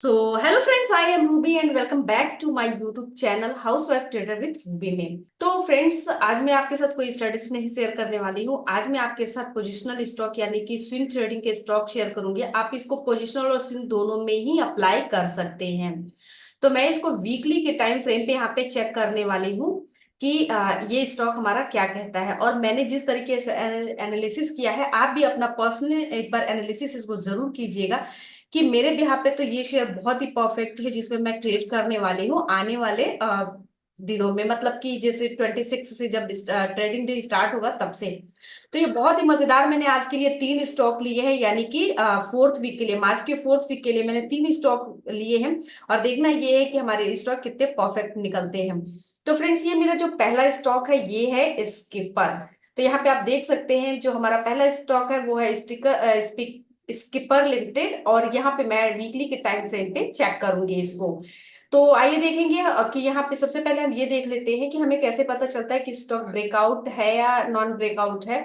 So hello friends, I am Ruby and welcome back to my YouTube channel house wife trader with Ruby में। तो friends, आज मैं आपके साथ कोई स्टडीज नहीं शेयर करने वाली हूँ। आज मैं आपके साथ पोजिशनल स्टॉक यानी कि स्विंग ट्रेडिंग के स्टॉक शेयर करूंगी। आप इसको पोजिशनल और स्विंग दोनों में ही अप्लाई कर सकते हैं। तो मैं इसको वीकली के टाइम फ्रेम पे यहाँ पे चेक करने वाली हूँ कि ये स्टॉक हमारा क्या कहता है। और मैंने जिस तरीके से एनालिसिस किया है, आप भी अपना पर्सनल एक बार एनालिसिस इसको जरूर कीजिएगा कि मेरे बिहार पे तो ये शेयर बहुत ही परफेक्ट है, जिसमें मैं ट्रेड करने वाली हूँ आने वाले दिनों में। मतलब कि जैसे 26 से जब ट्रेडिंग डे स्टार्ट होगा तब से। तो ये बहुत ही मजेदार, मैंने आज के लिए 3 स्टॉक लिए हैं, यानी कि फोर्थ वीक के लिए, मार्च के फोर्थ वीक के लिए मैंने 3 स्टॉक लिए हैं। और देखना ये है कि हमारे स्टॉक कितने परफेक्ट निकलते हैं। तो फ्रेंड्स, ये मेरा जो पहला स्टॉक है ये है स्किपर। तो यहाँ पे आप देख सकते हैं जो हमारा पहला स्टॉक है वो है स्किपर लिमिटेड। और यहाँ पे मैं वीकली के टाइम फ्रेम पे चेक करूंगी इसको। तो आइए देखेंगे कि यहाँ पे सबसे पहले हम ये देख लेते हैं कि हमें कैसे पता चलता है कि स्टॉक ब्रेकआउट है या नॉन ब्रेकआउट है।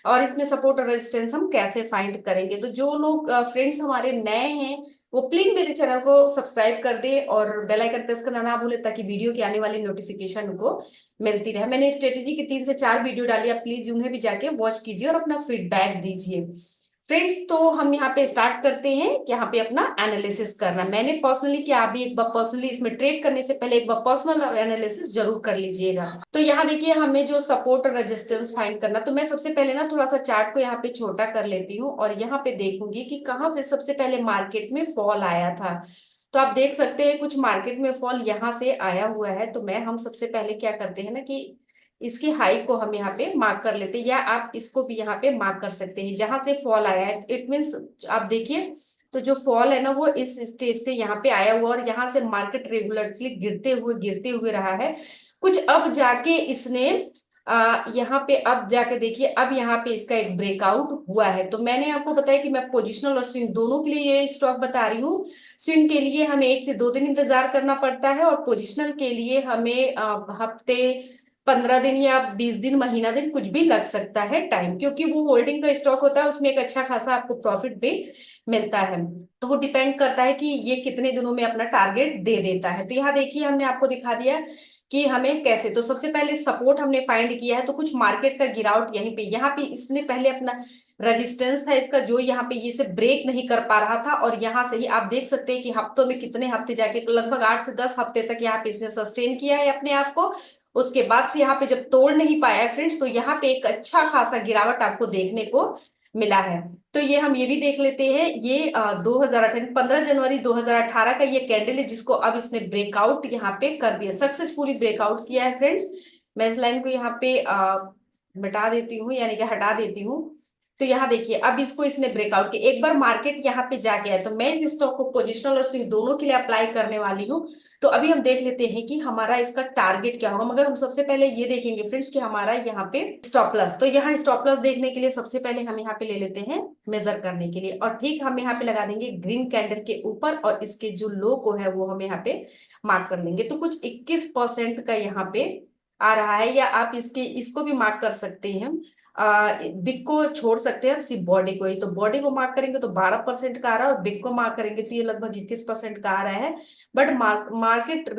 और इसमें सपोर्ट और रेजिस्टेंस हम कैसे फाइंड करेंगे। तो जो लोग फ्रेंड्स हमारे नए हैं वो प्लीज मेरे चैनल को सब्सक्राइब कर दे और बेल आइकन प्रेस करना ना भूले, ताकि वीडियो की आने वाली नोटिफिकेशन उनको मिलती रहे। मैंने स्ट्रेटेजी की 3 से 4 वीडियो डाली, आप प्लीज उन्हें भी जाके वॉच कीजिए और अपना फीडबैक दीजिए। फ्रेंड्स, तो हम यहाँ पे स्टार्ट करते हैं कि यहाँ पे अपना एनालिसिस करना। मैंने पर्सनली किया, आप भी एक बार पर्सनली इसमें ट्रेड करने से पहले एक बार पर्सनल एनालिसिस जरूर कर लीजिएगा। तो यहाँ देखिए, हमें जो सपोर्ट और रेजिस्टेंस फाइंड करना, तो मैं सबसे पहले ना थोड़ा सा चार्ट को यहाँ पे छोटा कर लेती हूँ और यहाँ पे देखूंगी कि कहाँ से सबसे पहले मार्केट में फॉल आया था। तो आप देख सकते हैं कुछ मार्केट में फॉल यहाँ से आया हुआ है। तो मैं हम सबसे पहले क्या करते हैं ना कि इसकी हाई को हम यहाँ पे मार्क कर लेते हैं, या आप इसको भी यहाँ पे मार्क कर सकते हैं जहां से फॉल आया है। इट मीन्स आप देखिए, तो जो फॉल है ना वो इस स्टेज से यहाँ पे आया हुआ और यहाँ से मार्केट रेगुलरली गिरते हुए रहा है। कुछ अब जाके इसने यहाँ पे अब जाके देखिए, अब यहाँ पे इसका एक ब्रेकआउट हुआ है। तो मैंने आपको बताया कि मैं पोजिशनल और स्विंग दोनों के लिए ये स्टॉक बता रही हूँ। स्विंग के लिए हमें 1 से 2 दिन इंतजार करना पड़ता है और पोजिशनल के लिए हमें हफ्ते, 15 दिन या 20 दिन, महीना दिन कुछ भी लग सकता है टाइम, क्योंकि वो होल्डिंग का स्टॉक होता है, उसमें एक अच्छा खासा आपको प्रॉफिट भी मिलता है। तो वो डिपेंड करता है कि ये कितने दिनों में अपना टारगेट दे देता है। तो यहाँ देखिए, हमने आपको दिखा दिया कि हमें कैसे। तो सबसे पहले सपोर्ट हमने फाइंड किया है, तो कुछ मार्केट का गिरावट यहीं पे, यहाँ पे इसने पहले अपना रेजिस्टेंस था इसका, जो यहाँ पे ये से ब्रेक नहीं कर पा रहा था। और यहाँ से ही आप देख सकते हैं कि हफ्तों में कितने हफ्ते जाके लगभग 8 से 10 हफ्ते तक यहाँ पे इसने सस्टेन किया है अपने आप को। उसके बाद से यहाँ पे जब तोड़ नहीं पाया है फ्रेंड्स, तो यहाँ पे एक अच्छा खासा गिरावट आपको देखने को मिला है। तो ये हम ये भी देख लेते हैं, ये 2018 15 जनवरी 2018 का ये कैंडल है, जिसको अब इसने ब्रेकआउट यहाँ पे कर दिया, सक्सेसफुली ब्रेकआउट किया है फ्रेंड्स। मैं इस लाइन को यहाँ पे मिटा देती हूँ, यानी कि हटा देती हूँ। तो यहाँ देखिए, अब इसको इसने ब्रेकआउट किया, एक बार मार्केट यहाँ पे जा गया है। तो मैं इस स्टॉक को पोजिशनल और स्विंग दोनों के लिए अप्लाई करने वाली हूँ। तो अभी हम देख लेते हैं कि हमारा इसका टारगेट क्या होगा। मगर हम सबसे पहले ये देखेंगे फ्रेंड्स कि हमारा यहाँ पे स्टॉप लॉस, तो यहाँ स्टॉप लॉस देखने के लिए सबसे पहले हम यहाँ पे ले लेते हैं मेजर करने के लिए, और ठीक हम यहाँ पे लगा देंगे ग्रीन कैंडल के ऊपर, और इसके जो लो को है वो हम यहाँ पे मार्क कर लेंगे। तो कुछ 21% का यहाँ पे आ रहा है, या आप इसके इसको भी मार्क कर सकते हैं। बिग को छोड़ सकते हैं और सिर्फ बॉडी को ही। तो बॉडी को मार्क करेंगे तो 12% का आ रहा है, और बिग को मार्क करेंगे तो ये लगभग 21% का आ रहा है। बट मार्केट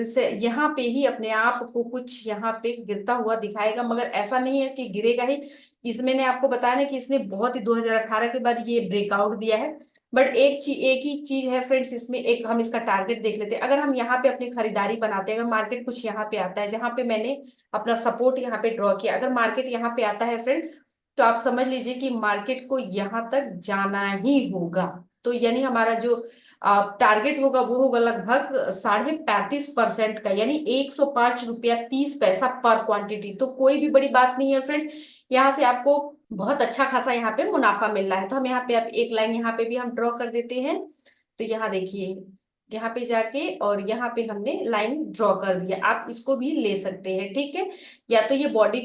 यहाँ पे ही अपने आप को कुछ यहाँ पे गिरता हुआ दिखाएगा, मगर ऐसा नहीं है कि गिरेगा ही। इसमें ने आपको बताया ना कि इसने बहुत ही 2018 के बाद ये ब्रेकआउट दिया है। बट एक ही चीज है फ्रेंड्स, इसमें एक हम इसका टारगेट देख लेते हैं। अगर हम यहाँ पे अपनी खरीदारी बनाते हैं, अगर मार्केट कुछ यहाँ पे आता है जहां पे मैंने अपना सपोर्ट यहाँ पे ड्रॉ किया, अगर मार्केट यहाँ पे आता है फ्रेंड, तो आप समझ लीजिए कि मार्केट को यहां तक जाना ही होगा। तो यानी हमारा जो टारगेट होगा वो होगा लगभग 35.5% का, यानी 105 रुपया 30 पैसा पर क्वांटिटी। तो कोई भी बड़ी बात नहीं है फ्रेंड, यहाँ से आपको बहुत अच्छा खासा यहाँ पे मुनाफा मिल रहा है। तो हम यहाँ पे अब एक लाइन यहाँ पे भी हम ड्रॉ कर देते हैं। तो यहाँ देखिए, यहाँ पे जाके और यहाँ पे हमने लाइन ड्रॉ कर दिया, आप इसको भी ले सकते हैं, ठीक है। या तो ये बॉडी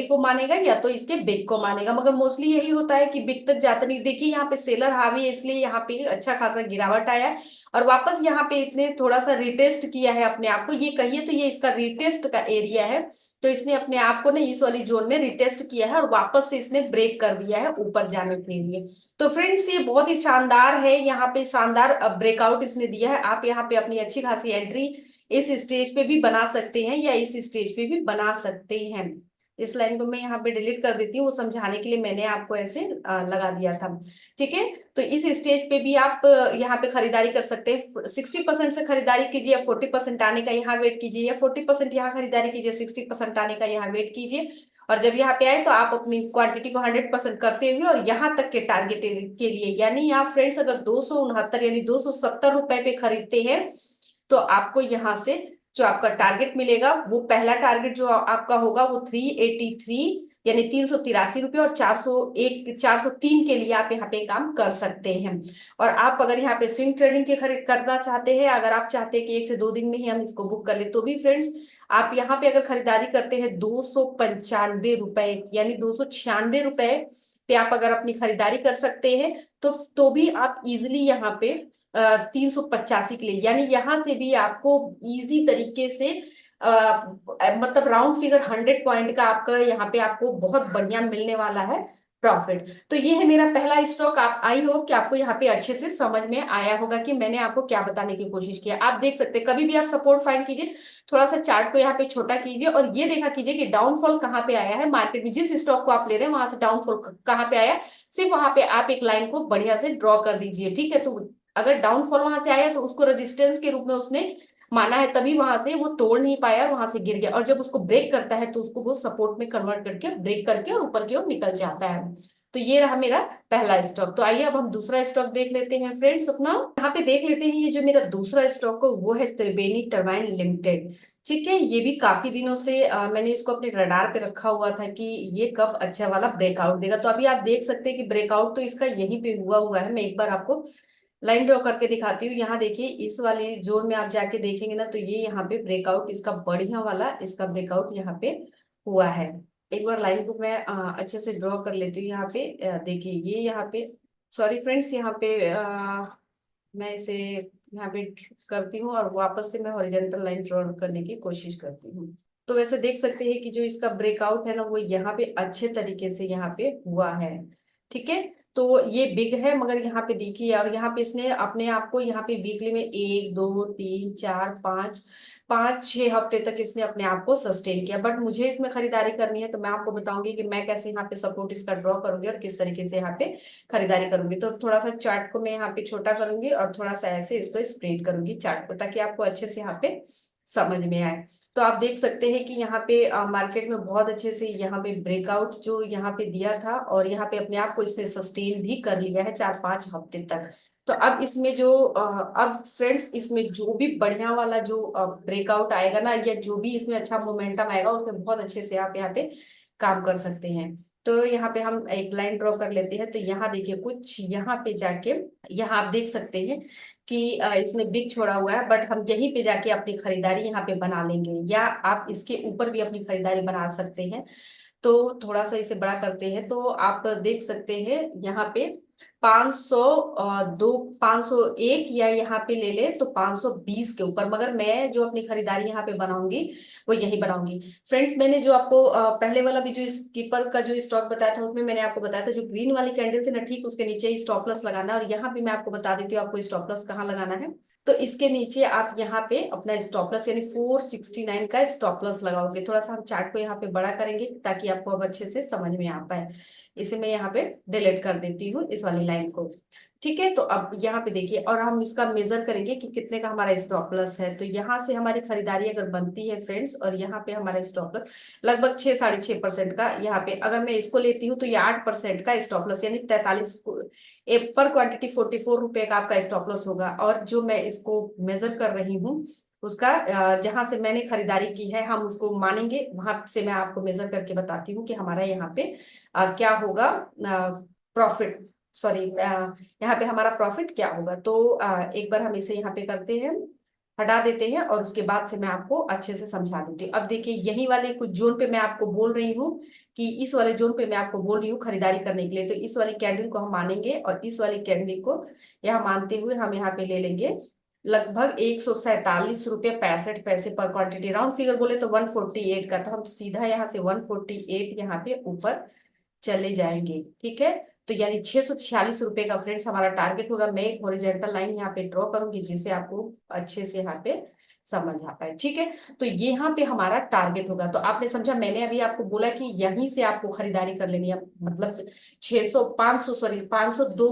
को मानेगा या तो इसके बिग को मानेगा, मगर मोस्टली यही होता है कि बिग तक जाता नहीं। देखिए, यहाँ पे सेलर हावी है, इसलिए यहाँ पे अच्छा खासा गिरावट आया है। और वापस यहाँ पे इतने थोड़ा सा रिटेस्ट किया है अपने आप को, ये कहिए तो ये इसका रिटेस्ट का एरिया है। तो इसने अपने आप को ना इस वाली जोन में रिटेस्ट किया है और वापस से इसने ब्रेक कर दिया है ऊपर जाने के लिए। तो फ्रेंड्स, ये बहुत ही शानदार है, यहाँ पे शानदार ब्रेकआउट इसने दिया है, आप यहाँ पे अपनी अच्छी खासी एंट्री इस स्टेज पे भी बना सकते हैं या इस स्टेज पे भी बना सकते हैं। इस लाइन को मैं यहाँ पे डिलीट कर देती हूँ, वो समझाने के लिए मैंने आपको ऐसे लगा दिया था। ठीक है, तो इस स्टेज पे भी आप यहाँ पे खरीदारी कर सकते हैं। 60% से खरीदारी कीजिए, या 40% आने का यहाँ वेट कीजिए, या 40% यहाँ खरीदारी कीजिए, 60% आने का यहाँ वेट कीजिए। और जब यहाँ पे आए तो आप अपनी क्वांटिटी को 100% करते हुए और यहाँ तक के टारगेट के लिए, यानी आप फ्रेंड्स अगर 269 यानी 270 रुपए पे खरीदते हैं तो आपको यहाँ से जो आपका टारगेट मिलेगा, वो पहला टारगेट जो आपका होगा वो 383 यानी 383 रुपये, और 403 के लिए आप यहाँ पे काम कर सकते हैं। और आप अगर यहाँ पे स्विंग ट्रेडिंग के खरीद करना चाहते हैं, अगर आप चाहते हैं कि 1 से 2 दिन में ही हम इसको बुक कर ले, तो भी फ्रेंड्स आप यहाँ पे अगर खरीदारी करते हैं 295 रुपए यानी 296 रुपए पे आप अगर अपनी खरीदारी कर सकते हैं, तो भी आप इजिली यहाँ पे 385 के लिए, यानी यहां से भी आपको इजी तरीके से मतलब राउंड फिगर 100 पॉइंट का आपका यहाँ पे आपको बहुत बढ़िया मिलने वाला है प्रॉफिट। तो ये है मेरा पहला स्टॉक। आप आई होप कि आपको यहाँ पे अच्छे से समझ में आया होगा कि मैंने आपको क्या बताने की कोशिश की है। आप देख सकते हैं, कभी भी आप सपोर्ट फाइंड कीजिए, थोड़ा सा चार्ट को यहाँ पे छोटा कीजिए और ये देखा कीजिए कि डाउनफॉल कहाँ पे आया है मार्केट में। जिस स्टॉक को आप ले रहे हैं वहां से डाउनफॉल कहाँ पे आया, सिर्फ वहां पे आप एक लाइन को बढ़िया से ड्रॉ कर दीजिए। ठीक है, तो अगर डाउनफॉल वहां से आया तो उसको रेजिस्टेंस के रूप में उसने माना है, तभी वहां से वो तोड़ नहीं पाया और वहां से गिर गया। और जब उसको ब्रेक करता है तो उसको वो सपोर्ट में कन्वर्ट करके ब्रेक करके और ऊपर की ओर निकल जाता है। तो ये रहा मेरा पहला स्टॉक। तो आइए अब हम दूसरा स्टॉक देख लेते हैं फ्रेंड्स अपना। यहाँ पे देख लेते हैं, ये जो मेरा दूसरा स्टॉक है वो है त्रिवेणी टरबाइन लिमिटेड। ठीक है, ये भी काफी दिनों से मैंने इसको अपने रडार पे रखा हुआ था कि ये कब अच्छा वाला ब्रेकआउट देगा। तो अभी आप देख सकते हैं कि ब्रेकआउट तो इसका यहीं पे हुआ हुआ है। मैं एक बार आपको लाइन ड्रॉ करके दिखाती हूँ। यहाँ देखिए, इस वाले जोन में आप जाके देखेंगे ना, तो ये यहाँ पे ब्रेकआउट इसका बढ़िया वाला इसका ब्रेकआउट यहाँ पे हुआ है। एक बार लाइन को मैं अच्छे से ड्रॉ कर लेती हूँ। यहाँ पे देखिए, ये यहाँ पे सॉरी फ्रेंड्स, यहाँ पे मैं इसे यहाँ पे करती हूँ और वापस से मैं हॉरिजॉन्टल लाइन ड्रॉ करने की कोशिश करती हूँ। तो वैसे देख सकते हैं कि जो इसका ब्रेकआउट है ना, वो यहाँ पे अच्छे तरीके से यहाँ पे हुआ है। ठीक है, तो ये बिग है, मगर यहाँ पे देखिए, और यहाँ पे इसने अपने आप को यहाँ पे वीकली में 1 2 3 4 5 5 6 हफ्ते तक इसने अपने आप को सस्टेन किया। बट मुझे इसमें खरीदारी करनी है, तो मैं आपको बताऊंगी कि मैं कैसे यहाँ पे सपोर्ट इसका ड्रॉ करूंगी और किस तरीके से यहाँ पे खरीदारी करूंगी। तो थोड़ा सा चार्ट को मैं यहाँ पे छोटा करूंगी और थोड़ा सा ऐसे इसको स्प्रेड करूंगी चार्ट को, ताकि आपको अच्छे से यहाँ पे समझ में आए। तो आप देख सकते हैं कि यहाँ पे मार्केट में बहुत अच्छे से यहाँ पे ब्रेकआउट जो यहाँ पे दिया था, और यहाँ पे अपने आप को इसने सस्टेन भी कर लिया है 4 5 हफ्ते तक। तो अब इसमें जो अब फ्रेंड्स, इसमें जो भी बढ़िया वाला जो ब्रेकआउट आएगा ना, या जो भी इसमें अच्छा मोमेंटम आएगा, उसमें बहुत अच्छे से आप यहाँ पे काम कर सकते हैं। तो यहाँ पे हम एक लाइन ड्रॉ कर लेते हैं। तो यहाँ देखिए, कुछ यहाँ पे जाके यहाँ आप देख सकते हैं कि इसने बिग छोड़ा हुआ है, बट हम यहीं पे जाके अपनी खरीदारी यहाँ पे बना लेंगे, या आप इसके ऊपर भी अपनी खरीदारी बना सकते हैं। तो थोड़ा सा इसे बड़ा करते हैं, तो आप देख सकते हैं यहाँ पे 502 501, या यहाँ पे ले ले तो 520 के ऊपर। मगर मैं जो अपनी खरीदारी यहाँ पे बनाऊंगी वो यही बनाऊंगी फ्रेंड्स। मैंने जो आपको पहले वाला भी जो स्कीपर का जो स्टॉक बताया था, उसमें मैंने आपको बताया था जो ग्रीन वाली कैंडल थी ना, ठीक उसके नीचे ही स्टॉप लॉस लगाना है। और यहाँ पे मैं आपको बता देती हूँ आपको स्टॉप लॉस कहाँ लगाना है। तो इसके नीचे आप यहाँ पे अपना स्टॉप लॉस यानी 469 का स्टॉप लॉस लगाओगे। थोड़ा सा हम चार्ट को यहाँ पे बड़ा करेंगे ताकि आपको अब अच्छे से समझ में आ पाए। इसे मैं यहाँ पे डिलीट कर देती हूँ इस वाली लाइन को। ठीक है, तो अब यहाँ पे देखिए, और हम इसका मेजर करेंगे कि कितने का हमारा स्टॉप लॉस है। तो यहाँ से हमारी खरीदारी अगर बनती है फ्रेंड्स, और यहाँ पे हमारा स्टॉप लॉस लगभग 6 साढ़े 6% का, यहाँ पे अगर मैं इसको लेती हूँ तो ये 8% का स्टॉप लॉस यानी 43 पर क्वांटिटी 44 रुपए का आपका स्टॉप लॉस होगा। और जो मैं इसको मेजर कर रही हूँ उसका जहां से मैंने खरीदारी की है, हम उसको मानेंगे, वहां से मैं आपको मेजर करके बताती हूँ कि हमारा यहाँ पे क्या होगा प्रॉफिट। सॉरी, यहाँ पे हमारा प्रॉफिट क्या होगा। तो एक बार हम इसे यहाँ पे करते हैं, हटा देते हैं, और उसके बाद से मैं आपको अच्छे से समझा देती हूँ। अब देखिए, यही वाले कुछ जोन पे मैं आपको बोल रही हूँ कि इस वाले जोन पे मैं आपको बोल रही हूँ खरीदारी करने के लिए। तो इस वाली कैंडल को हम मानेंगे, और इस वाली कैंडल को यहाँ मानते हुए हम यहाँ पे ले लेंगे लगभग 147 रुपये 65 पैसे पर क्वांटिटी। राउंड फिगर बोले तो 148 का, तो हम सीधा यहाँ से 148 यहाँ पे ऊपर चले जाएंगे। ठीक है, तो यानी 646 रुपए का फ्रेंड्स हमारा टारगेट होगा। मैं एक हॉरिजॉन्टल लाइन यहाँ पे ड्रॉ करूंगी जिससे आपको अच्छे से यहाँ पे समझ आ पाए, ठीक है। तो ये यहाँ पे हमारा टारगेट होगा। तो आपने समझा, मैंने अभी आपको बोला कि यहीं से आपको खरीदारी कर लेनी है, मतलब 600 500 सॉरी 502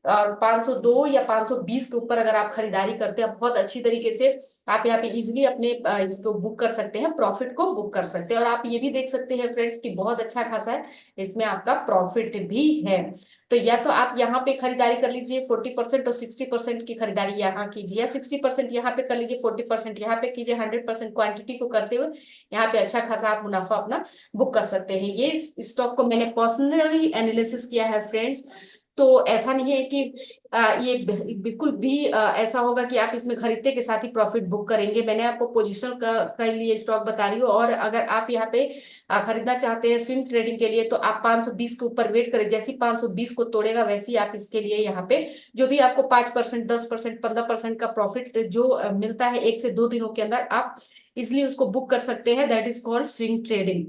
और 502 या 520 के ऊपर अगर आप खरीदारी करते हैं बहुत अच्छी तरीके से, आप यहाँ पे इजिली अपने इसको बुक कर सकते हैं, प्रॉफिट को बुक कर सकते हैं। और आप ये भी देख सकते हैं फ्रेंड्स कि बहुत अच्छा खासा है इसमें आपका प्रॉफिट भी है। तो या तो आप यहाँ पे खरीदारी कर लीजिए 40% और 60% की खरीदारी यहाँ कीजिए, या 60% यहाँ पे कर लीजिए, 40% यहाँ पे कीजिए। 100% क्वांटिटी को करते हुए यहाँ पे अच्छा खासा आप मुनाफा अपना बुक कर सकते हैं। ये स्टॉक को मैंने पर्सनली एनालिसिस किया है फ्रेंड्स। तो ऐसा नहीं है कि ये बिल्कुल भी ऐसा होगा कि आप इसमें खरीदते के साथ ही प्रॉफिट बुक करेंगे। मैंने आपको पोजिशनल का लिए स्टॉक बता रही हूँ। और अगर आप यहाँ पे खरीदना चाहते हैं स्विंग ट्रेडिंग के लिए तो आप 520 के ऊपर वेट करें। जैसे ही 520 को तोड़ेगा वैसे ही आप इसके लिए यहाँ पे जो भी आपको 5%, 10%, 15% का प्रॉफिट जो मिलता है 1 से 2 दिनों के अंदर, आप इसलिए उसको बुक कर सकते हैं। That is called swing trading.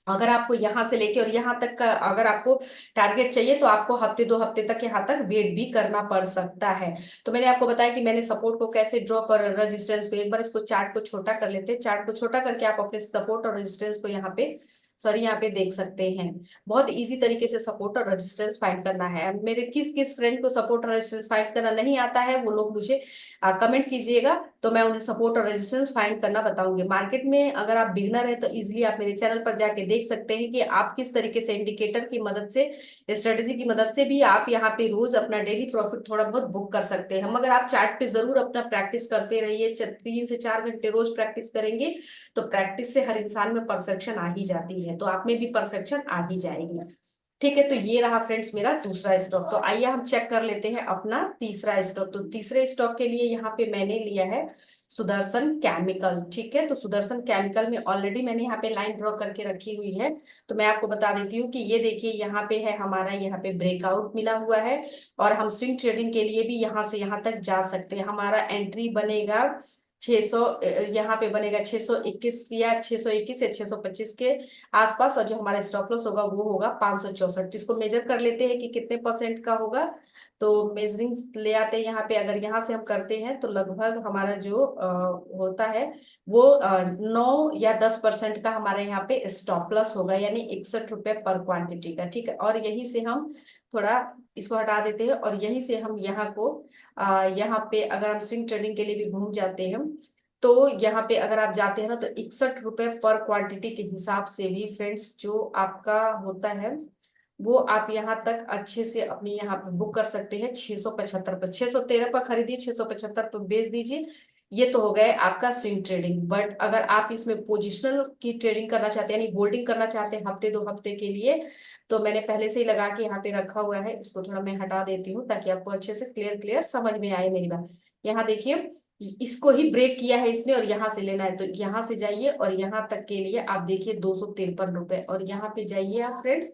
अगर आपको यहां से लेके और यहां तक का अगर आपको टारगेट चाहिए तो आपको हफ्ते 2 हफ्ते तक यहाँ तक वेट भी करना पड़ सकता है। तो मैंने आपको बताया कि मैंने सपोर्ट को कैसे ड्रॉ कर, रेजिस्टेंस को एक बार इसको चार्ट को छोटा कर लेते हैं। चार्ट को छोटा करके आप अपने सपोर्ट और रेजिस्टेंस को यहाँ पे यहाँ पे देख सकते हैं। बहुत इजी तरीके से सपोर्ट और रेजिस्टेंस फाइंड करना है। मेरे किस किस फ्रेंड को सपोर्ट और रेजिस्टेंस फाइंड करना नहीं आता है वो लोग मुझे कमेंट कीजिएगा, तो मैं उन्हें सपोर्ट और रेजिस्टेंस फाइंड करना बताऊंगी। मार्केट में अगर आप बिगनर है तो इजिली आप मेरे चैनल पर जाके देख सकते हैं कि आप किस तरीके से इंडिकेटर की मदद से, स्ट्रेटेजी की मदद से भी आप यहाँ पे रोज अपना डेली प्रॉफिट थोड़ा बहुत बुक कर सकते हैं। मगर आप चार्ट पे जरूर अपना प्रैक्टिस करते रहिए। 3 से 4 घंटे रोज प्रैक्टिस करेंगे तो प्रैक्टिस से हर इंसान में परफेक्शन आ ही जाती है, तो आप में भी परफेक्शन आ ही जाएगी। ठीक है, तो ये रहा फ्रेंड्स मेरा दूसरा स्टॉक। तो आइए हम चेक कर लेते हैं अपना तीसरा स्टॉक। तो तीसरे स्टॉक के लिए यहाँ पे मैंने लिया है सुदर्शन केमिकल। ठीक है, तो सुदर्शन केमिकल में ऑलरेडी मैंने यहाँ पे लाइन ड्रॉ करके रखी हुई है। तो मैं आपको बता देती हूँ कि ये देखिए यहाँ पे है हमारा, यहाँ पे ब्रेकआउट मिला हुआ है और हम स्विंग ट्रेडिंग के लिए भी यहाँ से यहाँ तक जा सकते हैं। हमारा एंट्री बनेगा 600, यहाँ पे बनेगा 621 या 621 या 625 के आसपास, और जो हमारा स्टॉप लॉस होगा वो होगा 564। जिसको मेजर कर लेते हैं कि कितने परसेंट का होगा, तो मेजरिंग ले आते हैं यहाँ पे। अगर यहाँ से हम करते हैं तो लगभग हमारा जो होता है वो 9 या 10% का हमारे यहाँ पे स्टॉप लॉस होगा, यानी 61 रुपए पर क्वांटिटी का। ठीक है, और यहीं से हम थोड़ा इसको हटा देते हैं और यहीं से हम यहाँ को यहाँ पे अगर हम स्विंग ट्रेडिंग के लिए भी घूम जाते हैं तो यहाँ पे अगर आप जाते हैं ना तो 61 रुपए पर क्वांटिटी के हिसाब से भी फ्रेंड्स जो आपका होता है वो आप यहाँ तक अच्छे से अपने यहाँ पे बुक कर सकते हैं। 675 पर, 613 पर खरीदिए, 675 पर बेच दीजिए। ये तो हो गए आपका स्विंग ट्रेडिंग। बट अगर आप इसमें पोजिशनल की ट्रेडिंग करना चाहते हैं, यानी होल्डिंग करना चाहते हैं हफ्ते 2 हफ्ते के लिए, तो मैंने पहले से ही लगा के यहाँ पे रखा हुआ है। इसको थोड़ा मैं हटा देती हूँ ताकि आपको अच्छे से क्लियर क्लियर समझ में आए मेरी बात। यहाँ देखिए इसको ही ब्रेक किया है इसने और यहाँ से लेना है, तो यहाँ से जाइए और यहाँ तक के लिए आप देखिए 253 रुपए, और यहाँ पे जाइए आप फ्रेंड्स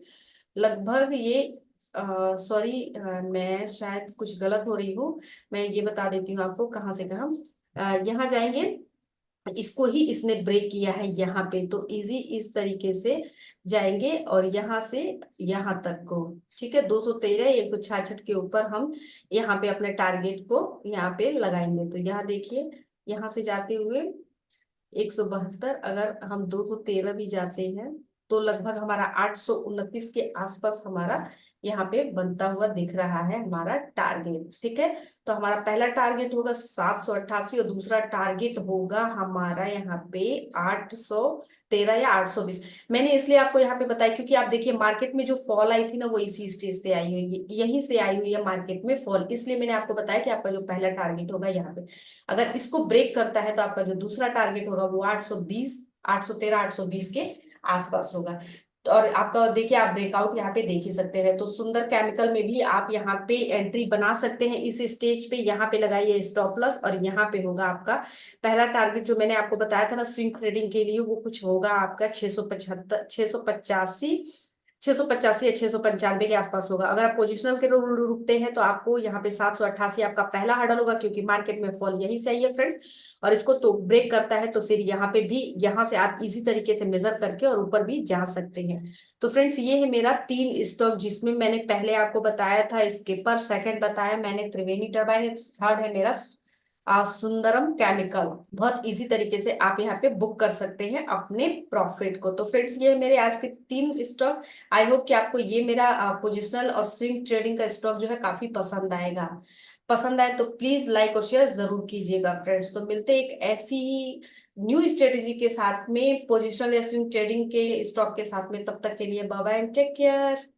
लगभग ये सॉरी मैं शायद कुछ गलत हो रही हूँ। मैं ये बता देती हूँ आपको कहाँ से कहाँ यहाँ जाएंगे। इसको ही इसने ब्रेक किया है यहाँ पे, तो इजी इस तरीके से जाएंगे और यहाँ से यहाँ तक को। ठीक है, 213 166 के ऊपर हम यहाँ पे अपने टारगेट को यहाँ पे लगाएंगे। तो यहाँ देखिए यहाँ से जाते हुए 172, अगर हम 213 भी जाते हैं तो लगभग हमारा 829 के आसपास हमारा यहाँ पे बनता हुआ दिख रहा है हमारा टारगेट। ठीक है, तो हमारा पहला टारगेट होगा 788 और दूसरा टारगेट होगा हमारा यहाँ पे 813 या 820। मैंने इसलिए आपको यहाँ पे बताया क्योंकि आप देखिए मार्केट में जो फॉल आई थी ना वो इसी स्टेज से आई हुई है, यहीं से आई हुई है मार्केट में फॉल। इसलिए मैंने आपको बताया कि आपका जो पहला टारगेट होगा यहाँ पे अगर इसको ब्रेक करता है तो आपका जो दूसरा टारगेट होगा वो 820, 813, 820 के आसपास होगा। तो और आपका देखिए आप ब्रेकआउट यहाँ पे देख ही सकते हैं। तो सुंदर केमिकल में भी आप यहाँ पे एंट्री बना सकते हैं इस स्टेज पे। यहाँ पे लगाइए स्टॉप लॉस और यहाँ पे होगा आपका पहला टारगेट जो मैंने आपको बताया था ना स्विंग ट्रेडिंग के लिए, वो कुछ होगा आपका 675, 685, 685 या 695 के आसपास होगा। अगर आप पोजिशनल के रुकते हैं तो आपको यहाँ पे 788 आपका पहला हर्डल होगा, क्योंकि मार्केट में फॉल यही से आई है फ्रेंड्स। और इसको तो ब्रेक करता है तो फिर यहाँ पे भी, यहाँ से आप इजी तरीके से मेजर करके और ऊपर भी जा सकते हैं। तो फ्रेंड्स ये है मेरा 3 स्टॉक, जिसमें मैंने पहले आपको बताया था स्किपर, सेकंड बताया मैंने त्रिवेणी टर्बाइन, थर्ड है मेरा सुंदरम केमिकल। बहुत इजी तरीके से आप यहाँ पे बुक कर सकते हैं अपने प्रॉफिट को। तो फ्रेंड्स ये मेरे आज के 3 स्टॉक। आई होप कि आपको ये मेरा पोजिशनल और स्विंग ट्रेडिंग का स्टॉक जो है काफी पसंद आएगा। पसंद आए तो प्लीज लाइक और शेयर जरूर कीजिएगा फ्रेंड्स। तो मिलते हैं एक ऐसी ही न्यू स्ट्रेटेजी के साथ में, पोजिशनल या स्विंग ट्रेडिंग के स्टॉक के साथ में। तब तक के लिए bye bye and take care.